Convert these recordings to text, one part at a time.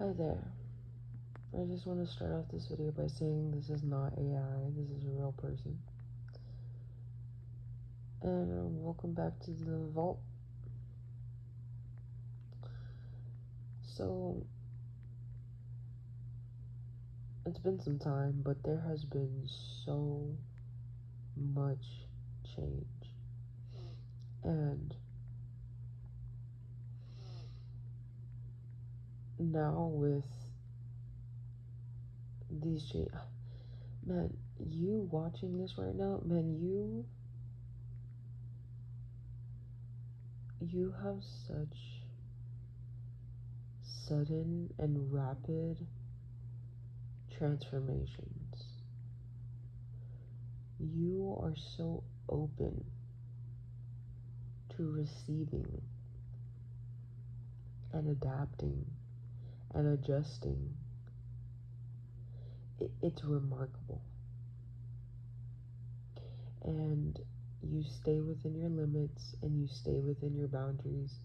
Hi there. I just want to start off this video by saying this is not AI, this is a real person. And welcome back to the vault. So, it's been some time, but there has been so much change. And now with these change, man, you watching this right now, man, you have such sudden and rapid transformations. You are so open to receiving and adapting and adjusting. It's remarkable. And you stay within your limits and you stay within your boundaries,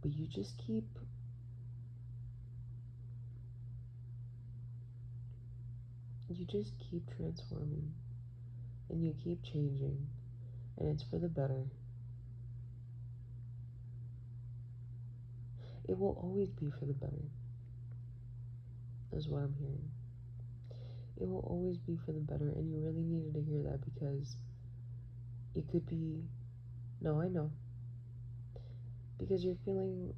but you just keep transforming and you keep changing, and it's for the better. It will always be for the better, is what I'm hearing. It will always be for the better, and you really needed to hear that, because it could be, no, I know, because you're feeling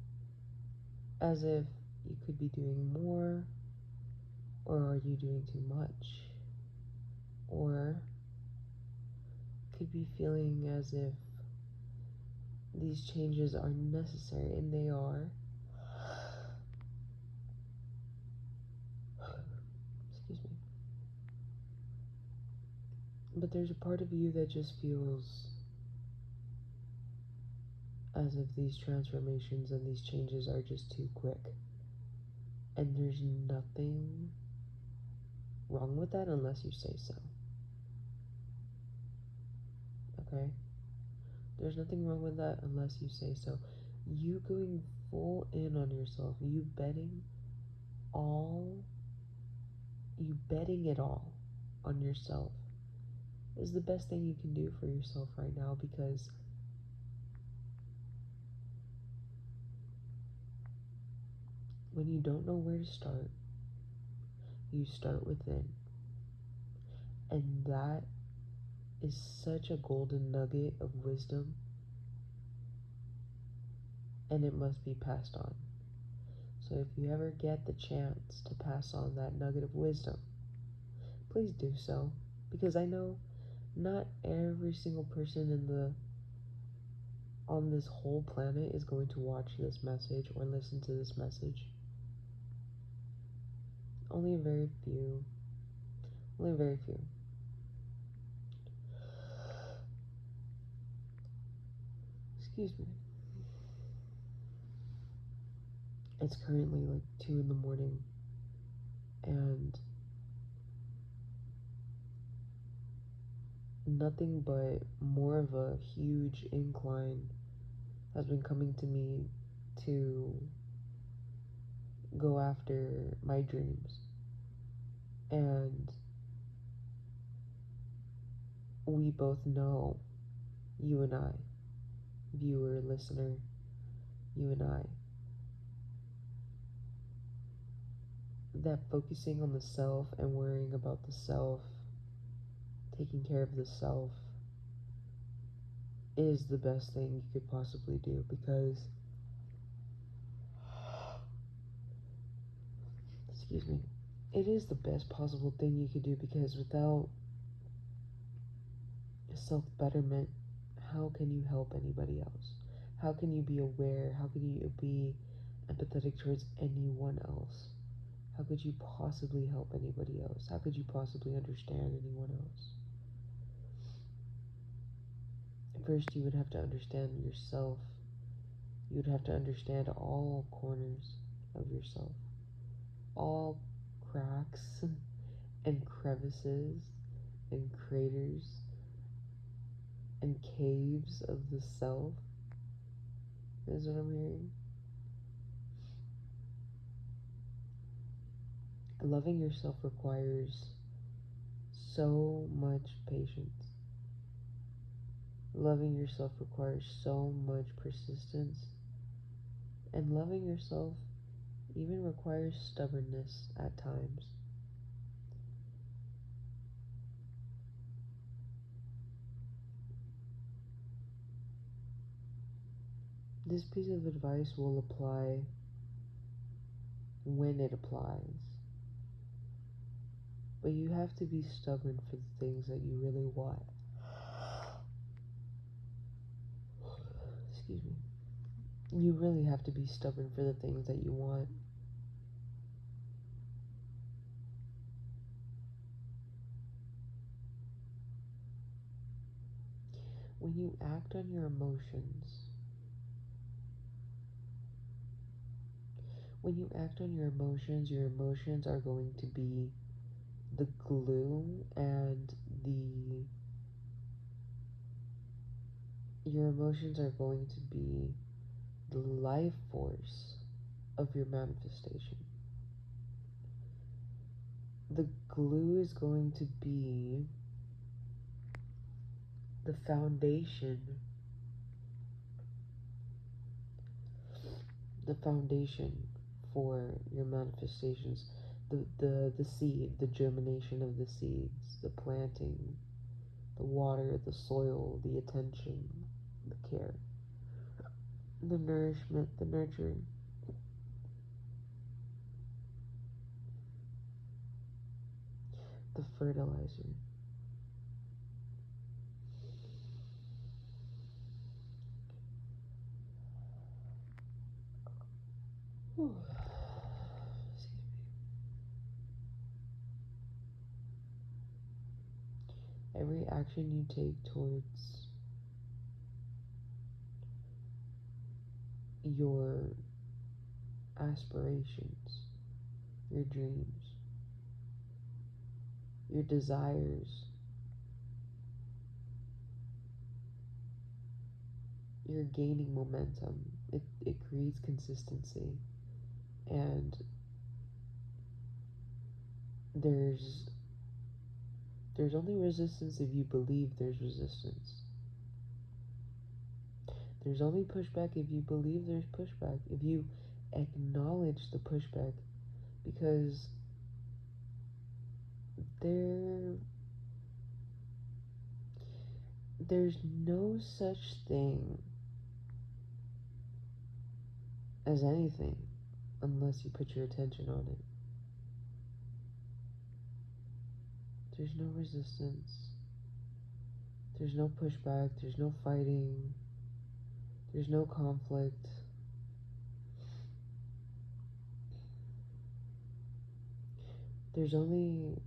as if you could be doing more, or are you doing too much, or could be feeling as if these changes are necessary, and they are. Excuse me. But there's a part of you that just feels as if these transformations and these changes are just too quick. And there's nothing wrong with that unless you say so. Okay? There's nothing wrong with that unless you say so. You going full in on yourself, you betting it all on yourself is the best thing you can do for yourself right now, because when you don't know where to start, you start within. And that is such a golden nugget of wisdom, and it must be passed on. So if you ever get the chance to pass on that nugget of wisdom, please do so, because I know not every single person on this whole planet is going to watch this message or listen to this message. Only a very few. Only a very few. Excuse me. It's currently like 2 in the morning, and nothing but more of a huge incline has been coming to me to go after my dreams. And we both know, you and I, viewer, listener, you and I, that focusing on the self and worrying about the self, taking care of the self, is the best thing you could possibly do, because, excuse me, it is the best possible thing you could do, because without self-betterment, how can you help anybody else? How can you be aware? How can you be empathetic towards anyone else? How could you possibly help anybody else? How could you possibly understand anyone else? First, you would have to understand yourself. You would have to understand all corners of yourself, all cracks and crevices and craters and caves of the self, is what I'm hearing. Loving yourself requires so much patience. Loving yourself requires so much persistence. And loving yourself even requires stubbornness at times. This piece of advice will apply when it applies. But you have to be stubborn for the things that you really want. Excuse me. You really have to be stubborn for the things that you want. When you act on your emotions, your emotions are going to be the glue and your emotions are going to be the life force of your manifestation. The glue is going to be the foundation for your manifestations. The seed, the germination of the seeds, the planting, the water, the soil, the attention, the care, the nourishment, the nurturing. The fertilizer. Excuse me. Every action you take towards your aspirations, your dreams, your desires, you're gaining momentum. It creates consistency. And there's only resistance if you believe there's resistance. There's only pushback if you believe there's pushback, if you acknowledge the pushback, because there's no such thing as anything unless you put your attention on it. There's no resistance. There's no pushback. There's no fighting. There's no conflict. There's only,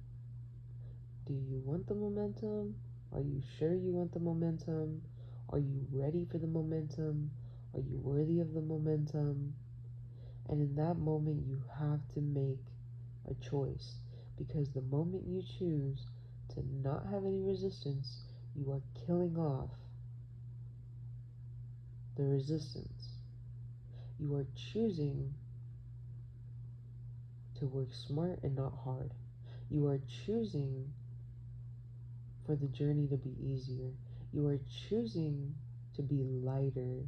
do you want the momentum? Are you sure you want the momentum? Are you ready for the momentum? Are you worthy of the momentum? And in that moment, you have to make a choice, because the moment you choose to not have any resistance, you are killing off the resistance. You are choosing to work smart and not hard. You are choosing for the journey to be easier. You are choosing to be lighter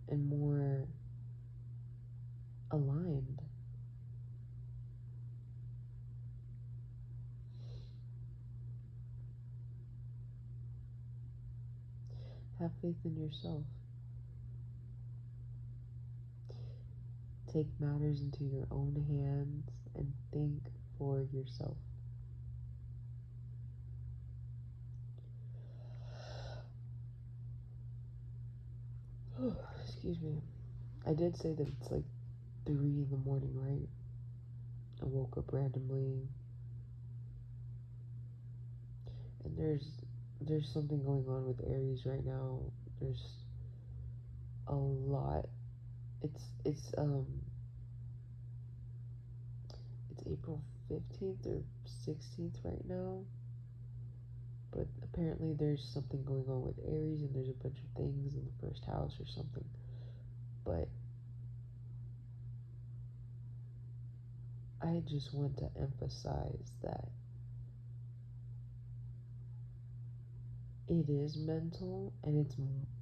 and more aligned. Have faith in yourself. Take matters into your own hands and think for yourself. Excuse me. I did say that it's like 3 in the morning, right? I woke up randomly. And there's something going on with Aries right now. There's a lot. It's April 15th or 16th right now. But apparently there's something going on with Aries, and there's a bunch of things in the first house or something. But I just want to emphasize that it is mental, and it's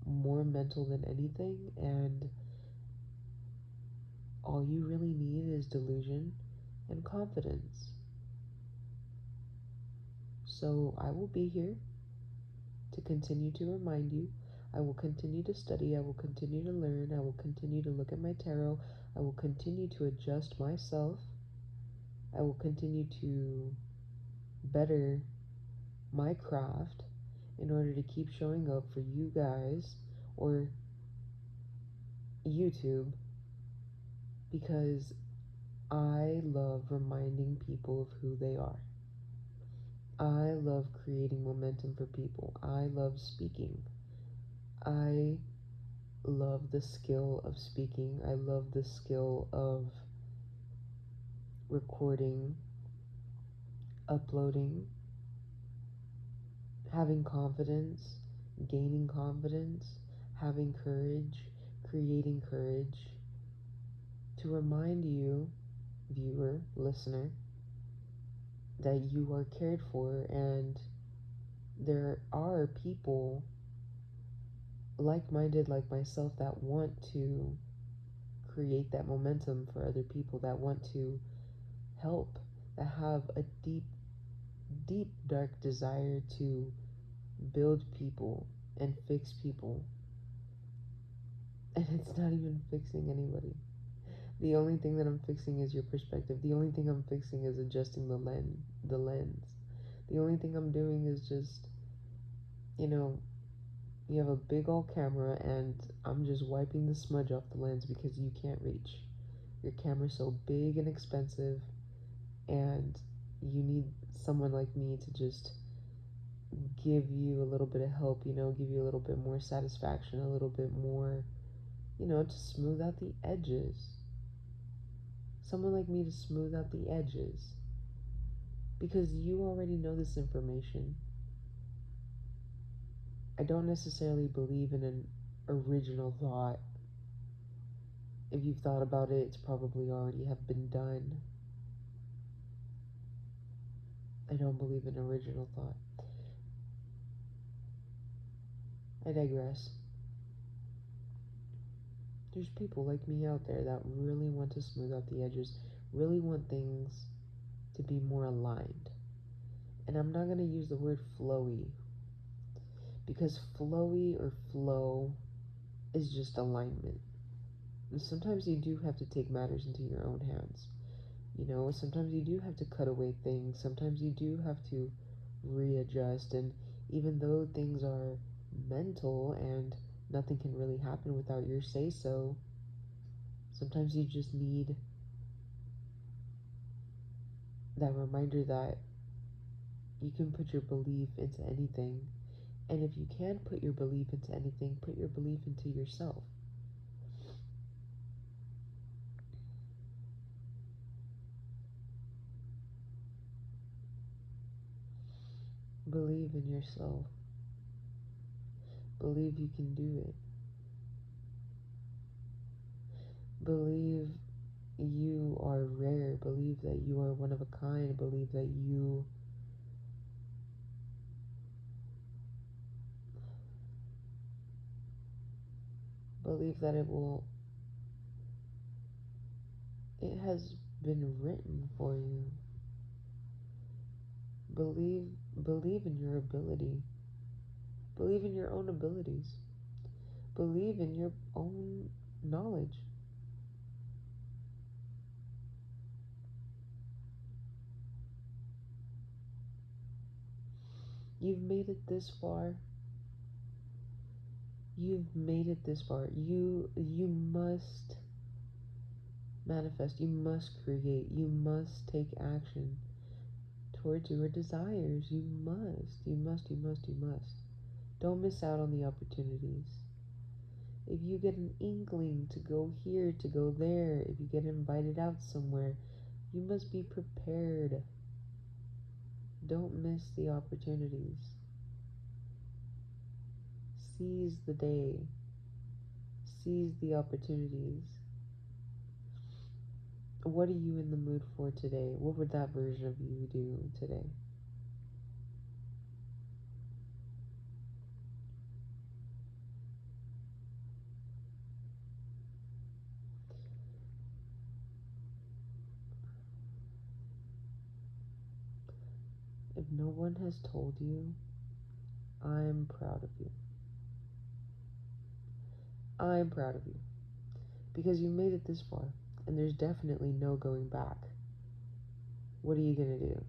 more mental than anything, and all you really need is delusion and confidence. So I will be here to continue to remind you. I will continue to study. I will continue to learn. I will continue to look at my tarot. I will continue to adjust myself. I will continue to better my craft in order to keep showing up for you guys or YouTube, because I love reminding people of who they are. I love creating momentum for people. I love speaking. I love the skill of speaking. I love the skill of recording, uploading, having confidence, gaining confidence, having courage, creating courage, to remind you, viewer, listener, that you are cared for, and there are people like-minded like myself that want to create that momentum for other people, that want to help, that have a deep, deep, dark desire to build people and fix people. And it's not even fixing anybody. The only thing that I'm fixing is your perspective. The only thing I'm fixing is adjusting the lens. The only thing I'm doing is just, you have a big old camera, and I'm just wiping the smudge off the lens because you can't reach. Your camera's so big and expensive, and you need someone like me to just give you a little bit of help, give you a little bit more satisfaction, a little bit more, to smooth out the edges. Someone like me to smooth out the edges. Because you already know this information. I don't necessarily believe in an original thought. If you've thought about it, it's probably already have been done. I don't believe in original thought. I digress. There's people like me out there that really want to smooth out the edges, really want things to be more aligned. And I'm not going to use the word flowy, because flowy or flow is just alignment. And sometimes you do have to take matters into your own hands. Sometimes you do have to cut away things. Sometimes you do have to readjust. And even though things are mental and nothing can really happen without your say-so, sometimes you just need that reminder that you can put your belief into anything. And if you can't put your belief into anything, put your belief into yourself. Believe in yourself. Believe you can do it. Believe you are rare. Believe that you are one of a kind. Believe that you believe that it has been written for you. Believe in your ability. Believe in your own abilities. Believe in your own knowledge. You've made it this far. You've made it this far. You must manifest. You must create. You must take action towards your desires. You must. Don't miss out on the opportunities. If you get an inkling to go here, to go there, if you get invited out somewhere, you must be prepared. Don't miss the opportunities. Seize the day. Seize the opportunities. What are you in the mood for today? What would that version of you do today? If no one has told you, I'm proud of you. I'm proud of you. Because you made it this far, and there's definitely no going back. What are you gonna do?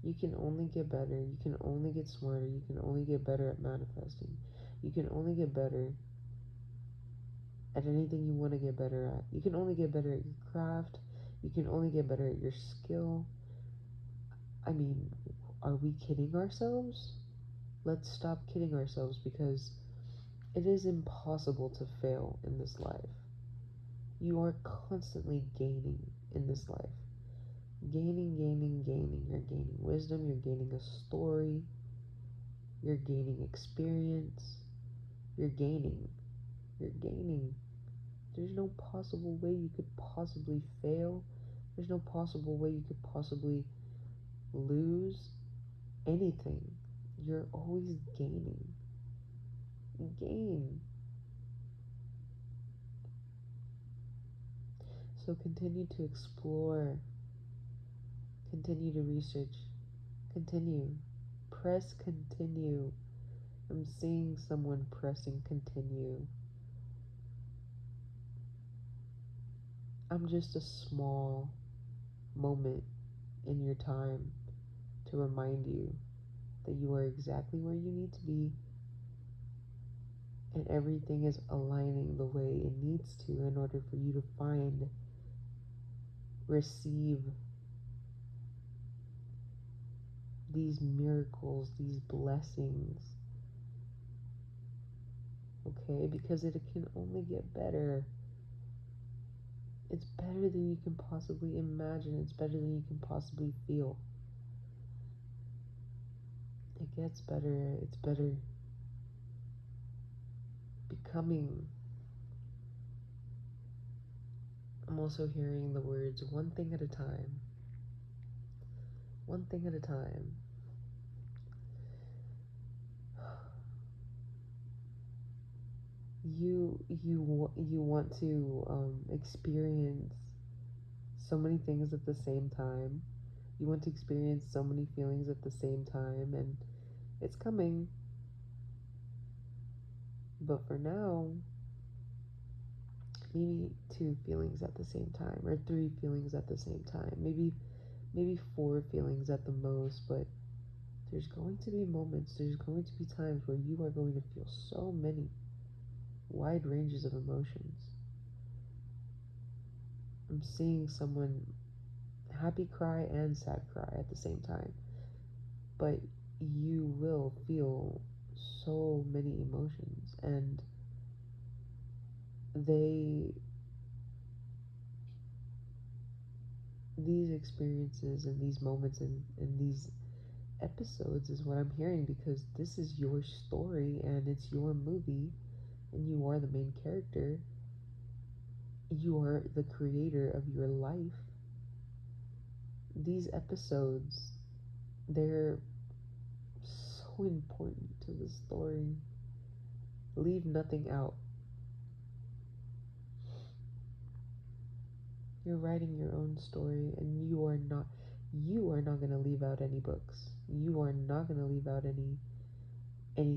You can only get better, you can only get smarter, you can only get better at manifesting. You can only get better at anything you want to get better at. You can only get better at your craft, you can only get better at your skill. I mean, are we kidding ourselves? Let's stop kidding ourselves, because it is impossible to fail in this life. You are constantly gaining in this life. Gaining. You're gaining wisdom, you're gaining a story, you're gaining experience, you're gaining. There's no possible way you could possibly fail. There's no possible way you could possibly lose anything. You're always gaining. Gain. So continue to explore, continue to research, continue. Press continue. I'm seeing someone pressing continue. I'm just a small moment in your time to remind you that you are exactly where you need to be, and everything is aligning the way it needs to in order for you to find, receive these miracles, these blessings. Okay? Because it can only get better. It's better than you can possibly imagine. It's better than you can possibly feel. It gets better. It's better. Becoming. I'm also hearing the words one thing at a time. One thing at a time. You want to experience so many things at the same time. You want to experience so many feelings at the same time, and it's coming. But for now, maybe 2 feelings at the same time, or 3 feelings at the same time. Maybe 4 feelings at the most, but there's going to be moments, there's going to be times where you are going to feel so many wide ranges of emotions. I'm seeing someone happy cry and sad cry at the same time, but you will feel so many emotions, and these experiences and these moments and these episodes is what I'm hearing, because this is your story and it's your movie, and you are the main character. You are the creator of your life. These episodes, they're so important to the story. Leave nothing out. You're writing your own story, and you are not going to leave out any books. You are not going to leave out any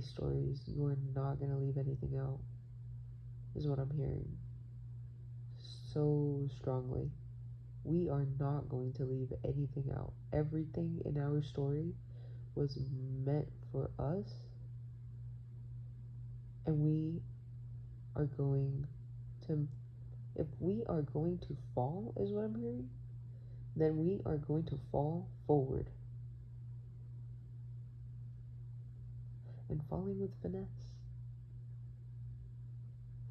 stories. You are not going to leave anything out, is what I'm hearing so strongly. We are not going to leave anything out. Everything in our story was meant for us, and we are going to, if we are going to fall, is what I'm hearing, then we are going to fall forward. And falling with finesse.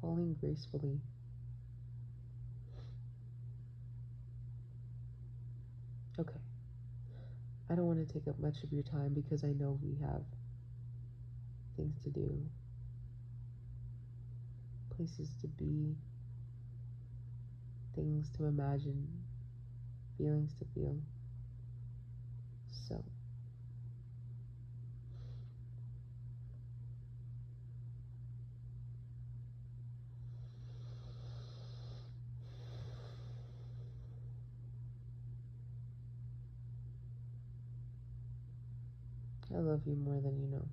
Falling gracefully. Okay. I don't want to take up much of your time, because I know we have things to do, places to be. things to imagine, feelings to feel. So, I love you more than you know.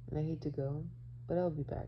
And I hate to go, but I'll be back.